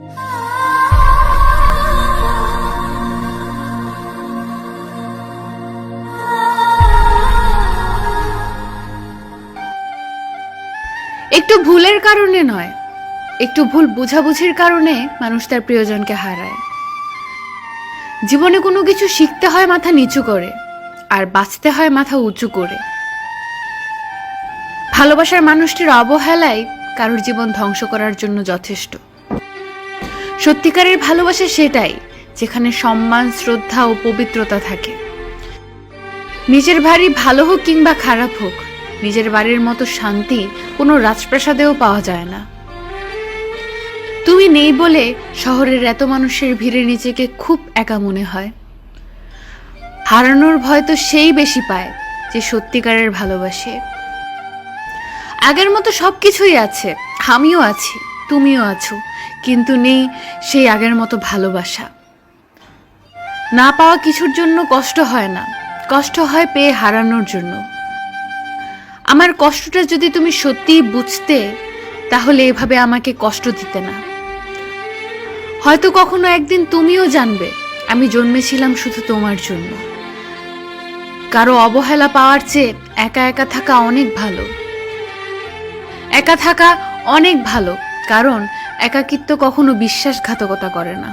একটু ভুলের কারণে নয়, একটু ভুল বোঝাবুঝির কারণে মানুষ তার প্রিয়জনকে হারায়। জীবনে কোনো কিছু শিখতে হয় মাথা নিচু করে, আর বাঁচতে হয় মাথা উঁচু করে। ভালোবাসার মানুষটির অবহেলাই কারোর জীবন ধ্বংস করার জন্য যথেষ্ট। সত্যিকারের ভালোবাসা সেটাই যেখানে সম্মান, শ্রদ্ধা ও পবিত্রতা থাকে। নিজের বাড়ি ভালো হোক কিংবা খারাপ হোক, নিজের বাড়ির মতো শান্তি কোনো রাজপ্রাসাদেও পাওয়া যায় না। তুমি নেই বলে শহরের এত মানুষের ভিড়ে নিজেকে খুব একা মনে হয়। হারানোর ভয় তো সেই বেশি পায় যে সত্যিকারের ভালোবাসে। আগের মতো সবকিছুই আছে, আমিও আছি, তুমিও আছো, কিন্তু নেই সেই আগের মতো ভালোবাসা। না পাওয়া কিছুর জন্য কষ্ট হয় না, কষ্ট হয় পেয়ে হারানোর জন্য। আমার কষ্টটা যদি তুমি সত্যিই বুঝতে, তাহলে এভাবে আমাকে কষ্ট দিতে না। হয়তো কখনো একদিন তুমিও জানবে আমি জন্মেছিলাম শুধু তোমার জন্য। কারো অবহেলা পাওয়ার চেয়ে একা একা থাকা অনেক ভালো। একা থাকা অনেক ভালো, কারণ একাকিত্ব কখনো বিশ্বাসঘাতকতা করে না।